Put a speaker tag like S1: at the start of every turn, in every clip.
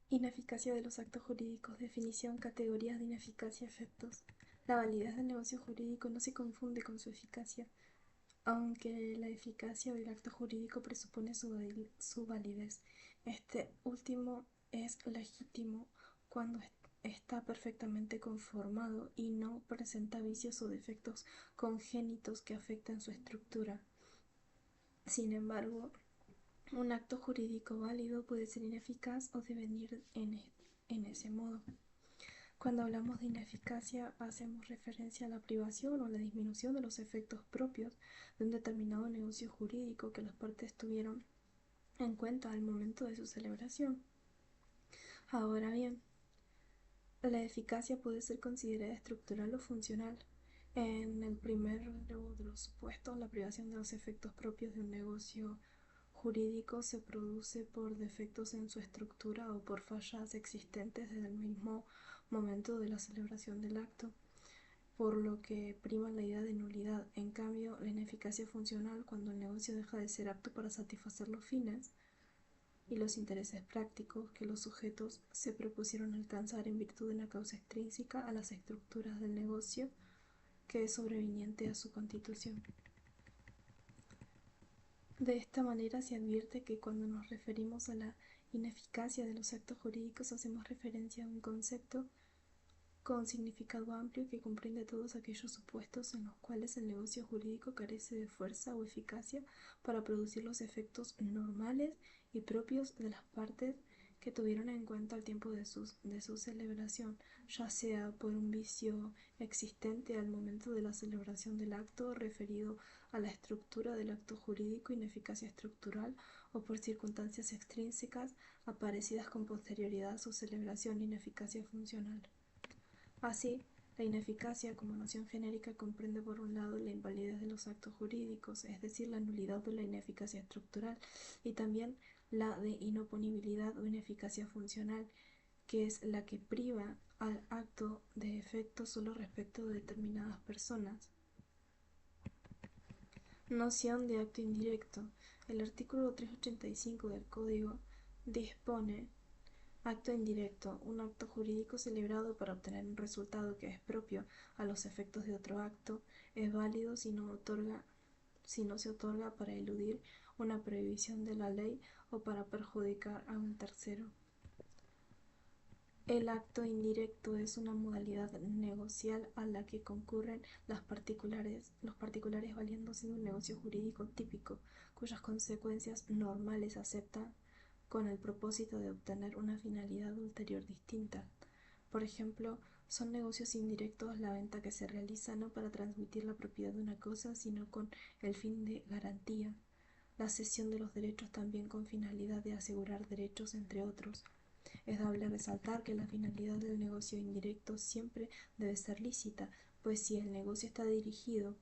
S1: Ineficacia de los actos jurídicos. Definición, categorías de ineficacia, efectos. La validez del negocio jurídico no se confunde con su eficacia, aunque la eficacia del acto jurídico presupone su validez. Este último es legítimo cuando está perfectamente conformado y no presenta vicios o defectos congénitos que afecten su estructura. Sin embargo, un acto jurídico válido puede ser ineficaz o devenir en ese modo. Cuando hablamos de ineficacia, hacemos referencia a la privación o la disminución de los efectos propios de un determinado negocio jurídico que las partes tuvieron en cuenta al momento de su celebración. Ahora bien, la eficacia puede ser considerada estructural o funcional. En el primero de los supuestos, la privación de los efectos propios de un negocio jurídico se produce por defectos en su estructura o por fallas existentes desde el mismo momento de la celebración del acto, por lo que prima la idea de nulidad. En cambio, la ineficacia funcional, cuando el negocio deja de ser apto para satisfacer los fines y los intereses prácticos que los sujetos se propusieron alcanzar en virtud de una causa extrínseca a las estructuras del negocio que es sobreviniente a su constitución. De esta manera se advierte que cuando nos referimos a la ineficacia de los actos jurídicos hacemos referencia a un concepto con significado amplio que comprende todos aquellos supuestos en los cuales el negocio jurídico carece de fuerza o eficacia para producir los efectos normales y propios de las partes que tuvieron en cuenta al tiempo de su celebración, ya sea por un vicio existente al momento de la celebración del acto referido a la estructura del acto jurídico, ineficacia estructural, o por circunstancias extrínsecas aparecidas con posterioridad a su celebración, ineficacia funcional. Así, la ineficacia como noción genérica comprende por un lado la invalidez de los actos jurídicos, es decir, la nulidad de la ineficacia estructural, y también la de inoponibilidad o ineficacia funcional, que es la que priva al acto de efecto solo respecto de determinadas personas. Noción de acto indirecto. El artículo 385 del Código dispone: acto indirecto, un acto jurídico celebrado para obtener un resultado que es propio a los efectos de otro acto, es válido si no se otorga para eludir una prohibición de la ley o para perjudicar a un tercero. El acto indirecto es una modalidad negocial a la que concurren los particulares valiéndose de un negocio jurídico típico, cuyas consecuencias normales aceptan con el propósito de obtener una finalidad ulterior distinta. Por ejemplo, son negocios indirectos la venta que se realiza no para transmitir la propiedad de una cosa, sino con el fin de garantía, la cesión de los derechos también con finalidad de asegurar derechos, entre otros. Es dable resaltar que la finalidad del negocio indirecto siempre debe ser lícita, pues si el negocio está dirigido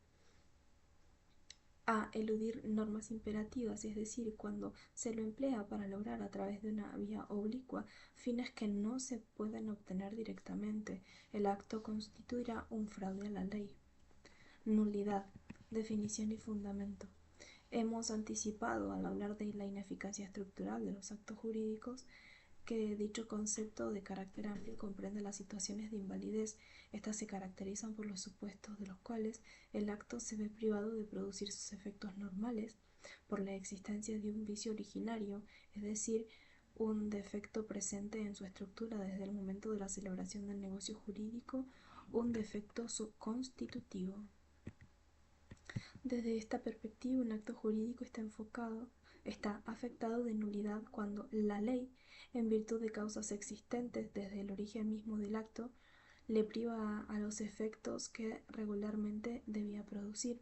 S1: a eludir normas imperativas, es decir, cuando se lo emplea para lograr a través de una vía oblicua fines que no se pueden obtener directamente, el acto constituirá un fraude a la ley. Nulidad, definición y fundamento. Hemos anticipado al hablar de la ineficacia estructural de los actos jurídicos que dicho concepto de carácter amplio comprende las situaciones de invalidez. Estas se caracterizan por los supuestos de los cuales el acto se ve privado de producir sus efectos normales por la existencia de un vicio originario, es decir, un defecto presente en su estructura desde el momento de la celebración del negocio jurídico, un defecto subconstitutivo. Desde esta perspectiva, un acto jurídico está afectado de nulidad cuando la ley, en virtud de causas existentes desde el origen mismo del acto, le priva a los efectos que regularmente debía producir.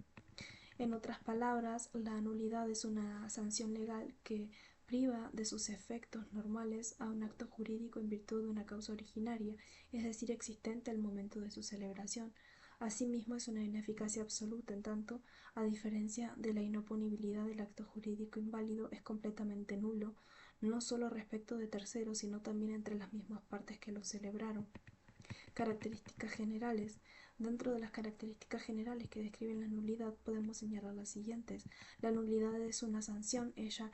S1: En otras palabras, la nulidad es una sanción legal que priva de sus efectos normales a un acto jurídico en virtud de una causa originaria, es decir, existente al momento de su celebración. Asimismo, es una ineficacia absoluta, en tanto, a diferencia de la inoponibilidad del acto jurídico inválido, es completamente nulo, no solo respecto de terceros, sino también entre las mismas partes que lo celebraron. Características generales. Dentro de las características generales que describen la nulidad podemos señalar las siguientes. La nulidad es una sanción, ella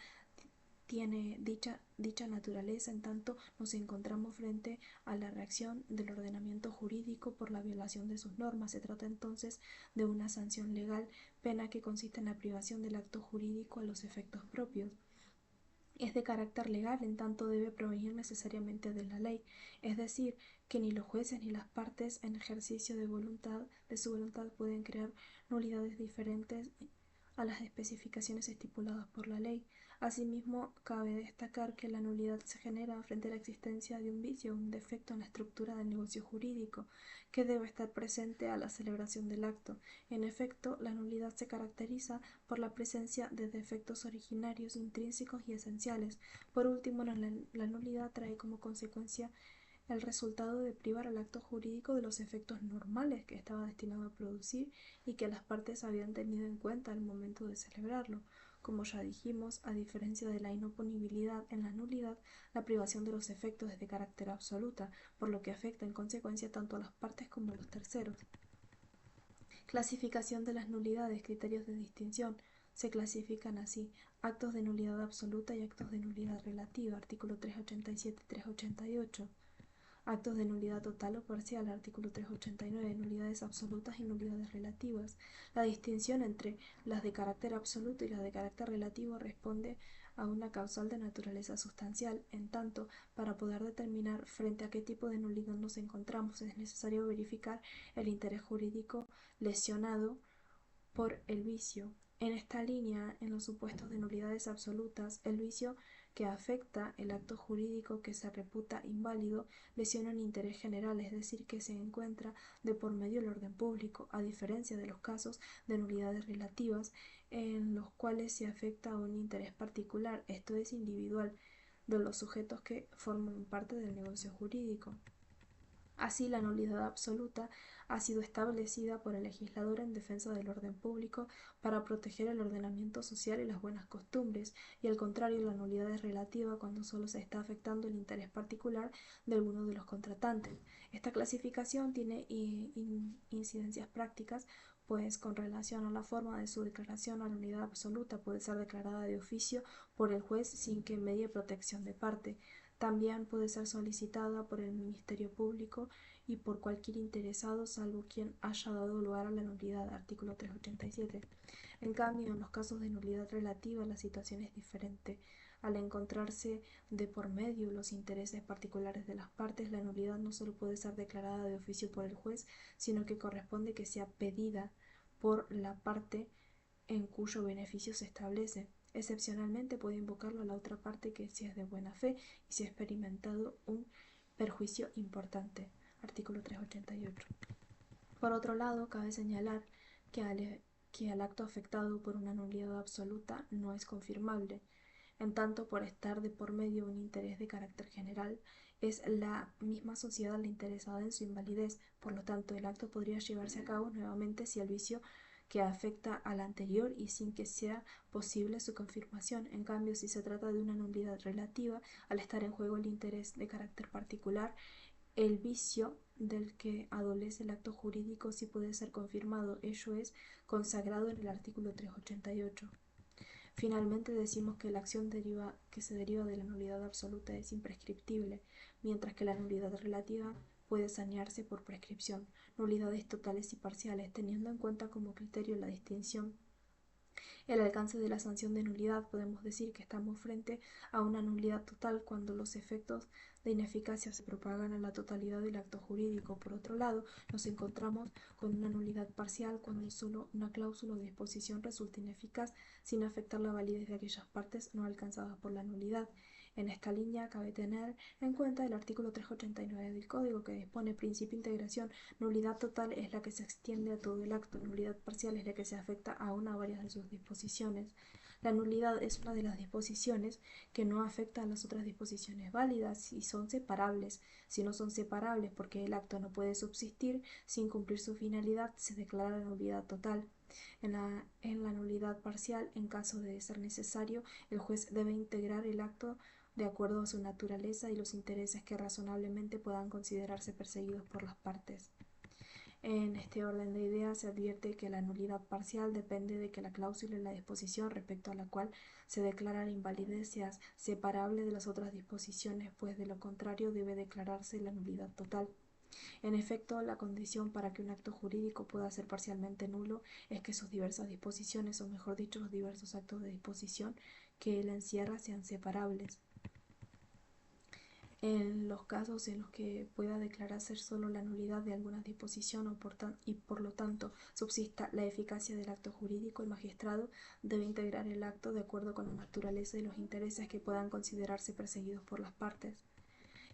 S1: tiene dicha naturaleza, en tanto nos encontramos frente a la reacción del ordenamiento jurídico por la violación de sus normas. Se trata entonces de una sanción legal, pena que consiste en la privación del acto jurídico a los efectos propios. Es de carácter legal, en tanto debe provenir necesariamente de la ley, es decir, que ni los jueces ni las partes en ejercicio de su voluntad pueden crear nulidades diferentes a las especificaciones estipuladas por la ley. Asimismo, cabe destacar que la nulidad se genera frente a la existencia de un vicio o un defecto en la estructura del negocio jurídico, que debe estar presente a la celebración del acto. En efecto, la nulidad se caracteriza por la presencia de defectos originarios, intrínsecos y esenciales. Por último, la nulidad trae como consecuencia el resultado de privar al acto jurídico de los efectos normales que estaba destinado a producir y que las partes habían tenido en cuenta al momento de celebrarlo. Como ya dijimos, a diferencia de la inoponibilidad, en la nulidad la privación de los efectos es de carácter absoluta, por lo que afecta en consecuencia tanto a las partes como a los terceros. Clasificación de las nulidades, criterios de distinción. Se clasifican así: actos de nulidad absoluta y actos de nulidad relativa, artículo 387 y 388. Actos de nulidad total o parcial, artículo 389, nulidades absolutas y nulidades relativas. La distinción entre las de carácter absoluto y las de carácter relativo responde a una causal de naturaleza sustancial. En tanto, para poder determinar frente a qué tipo de nulidad nos encontramos, es necesario verificar el interés jurídico lesionado por el vicio. En esta línea, en los supuestos de nulidades absolutas, el vicio que afecta el acto jurídico que se reputa inválido lesiona un interés general, es decir, que se encuentra de por medio el orden público, a diferencia de los casos de nulidades relativas, en los cuales se afecta a un interés particular, esto es individual, de los sujetos que forman parte del negocio jurídico. Así, la nulidad absoluta ha sido establecida por el legislador en defensa del orden público para proteger el ordenamiento social y las buenas costumbres, y al contrario, la nulidad es relativa cuando solo se está afectando el interés particular de alguno de los contratantes. Esta clasificación tiene incidencias prácticas, pues con relación a la forma de su declaración, la nulidad absoluta puede ser declarada de oficio por el juez sin que medie protección de parte. También puede ser solicitada por el Ministerio Público y por cualquier interesado, salvo quien haya dado lugar a la nulidad, artículo 387. En cambio, en los casos de nulidad relativa, la situación es diferente. Al encontrarse de por medio los intereses particulares de las partes, la nulidad no solo puede ser declarada de oficio por el juez, sino que corresponde que sea pedida por la parte en cuyo beneficio se establece. Excepcionalmente puede invocarlo a la otra parte que si es de buena fe y si ha experimentado un perjuicio importante. Artículo 388. Por otro lado, cabe señalar que al acto afectado por una nulidad absoluta no es confirmable, en tanto por estar de por medio un interés de carácter general, es la misma sociedad la interesada en su invalidez. Por lo tanto, el acto podría llevarse a cabo nuevamente si el vicio que afecta al anterior y sin que sea posible su confirmación. En cambio, si se trata de una nulidad relativa, al estar en juego el interés de carácter particular, el vicio del que adolece el acto jurídico sí puede ser confirmado, ello es consagrado en el artículo 388. Finalmente decimos que la acción que se deriva de la nulidad absoluta es imprescriptible, mientras que la nulidad relativa puede sanearse por prescripción. Nulidades totales y parciales, teniendo en cuenta como criterio la distinción el alcance de la sanción de nulidad, podemos decir que estamos frente a una nulidad total cuando los efectos de ineficacia se propagan a la totalidad del acto jurídico. Por otro lado, nos encontramos con una nulidad parcial cuando solo una cláusula o disposición resulta ineficaz sin afectar la validez de aquellas partes no alcanzadas por la nulidad. En esta línea cabe tener en cuenta el artículo 389 del Código, que dispone principio de integración. Nulidad total es la que se extiende a todo el acto, nulidad parcial es la que se afecta a una o varias de sus disposiciones. La nulidad es una de las disposiciones que no afecta a las otras disposiciones válidas y son separables. Si no son separables porque el acto no puede subsistir sin cumplir su finalidad, se declara la nulidad total. En la nulidad parcial, en caso de ser necesario, el juez debe integrar el acto de acuerdo a su naturaleza y los intereses que razonablemente puedan considerarse perseguidos por las partes. En este orden de ideas se advierte que la nulidad parcial depende de que la cláusula y la disposición respecto a la cual se declara la invalidez sea separable de las otras disposiciones, pues de lo contrario debe declararse la nulidad total. En efecto, la condición para que un acto jurídico pueda ser parcialmente nulo es que sus diversas disposiciones, o mejor dicho, los diversos actos de disposición que él encierra, sean separables. En los casos en los que pueda declararse solo la nulidad de alguna disposición y por lo tanto subsista la eficacia del acto jurídico, el magistrado debe integrar el acto de acuerdo con la naturaleza y los intereses que puedan considerarse perseguidos por las partes.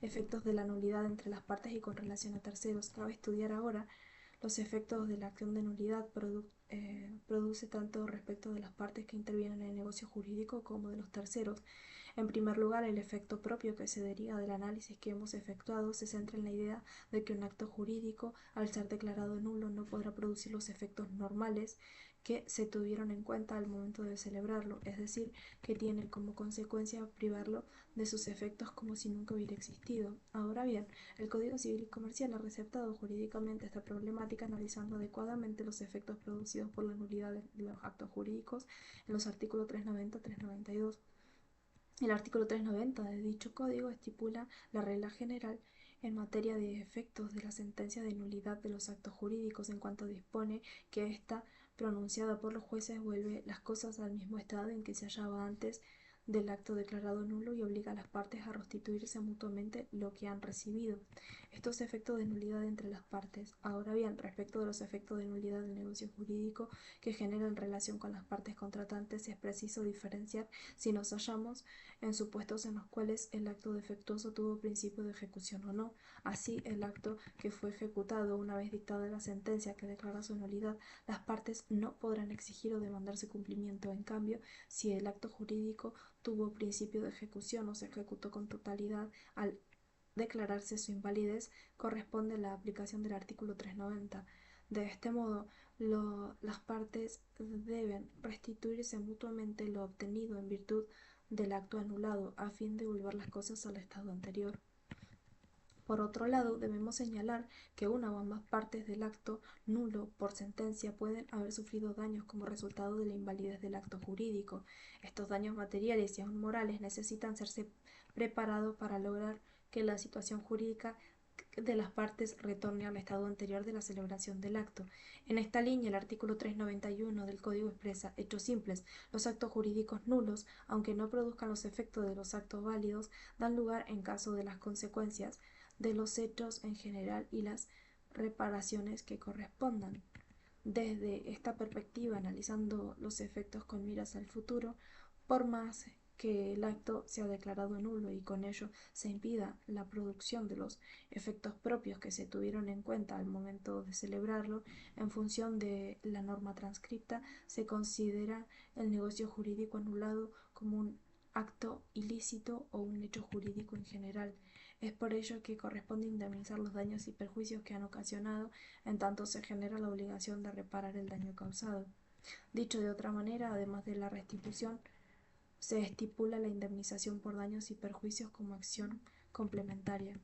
S1: Efectos de la nulidad entre las partes y con relación a terceros. Cabe estudiar ahora los efectos de la acción de nulidad produce tanto respecto de las partes que intervienen en el negocio jurídico como de los terceros. En primer lugar, el efecto propio que se deriva del análisis que hemos efectuado se centra en la idea de que un acto jurídico, al ser declarado nulo, no podrá producir los efectos normales que se tuvieron en cuenta al momento de celebrarlo, es decir, que tiene como consecuencia privarlo de sus efectos como si nunca hubiera existido. Ahora bien, el Código Civil y Comercial ha receptado jurídicamente esta problemática analizando adecuadamente los efectos producidos por la nulidad de los actos jurídicos en los artículos 390 y 392. El artículo 390 de dicho código estipula la regla general en materia de efectos de la sentencia de nulidad de los actos jurídicos en cuanto dispone que ésta, pronunciada por los jueces, vuelve las cosas al mismo estado en que se hallaba antes del acto declarado nulo y obliga a las partes a restituirse mutuamente lo que han recibido. Estos efectos de nulidad entre las partes. Ahora bien, respecto de los efectos de nulidad del negocio jurídico que genera en relación con las partes contratantes, es preciso diferenciar si nos hallamos en supuestos en los cuales el acto defectuoso tuvo principio de ejecución o no. Así, el acto que fue ejecutado una vez dictada la sentencia que declara su nulidad, las partes no podrán exigir o demandar su cumplimiento. En cambio, si el acto jurídico tuvo principio de ejecución o se ejecutó con totalidad, al declararse su invalidez, corresponde la aplicación del artículo 390. De este modo, las partes deben restituirse mutuamente lo obtenido en virtud del acto anulado, a fin de volver las cosas al estado anterior. Por otro lado, debemos señalar que una o ambas partes del acto nulo por sentencia pueden haber sufrido daños como resultado de la invalidez del acto jurídico. Estos daños materiales y aún morales necesitan serse preparados para lograr que la situación jurídica de las partes retorne al estado anterior de la celebración del acto. En esta línea, el artículo 391 del Código expresa hechos simples. Los actos jurídicos nulos, aunque no produzcan los efectos de los actos válidos, dan lugar en caso de las consecuencias de los hechos en general y las reparaciones que correspondan. Desde esta perspectiva, analizando los efectos con miras al futuro, por más que el acto sea declarado nulo y con ello se impida la producción de los efectos propios que se tuvieron en cuenta al momento de celebrarlo, en función de la norma transcripta, se considera el negocio jurídico anulado como un acto ilícito o un hecho jurídico en general. Es por ello que corresponde indemnizar los daños y perjuicios que han ocasionado, en tanto se genera la obligación de reparar el daño causado. Dicho de otra manera, además de la restitución, se estipula la indemnización por daños y perjuicios como acción complementaria.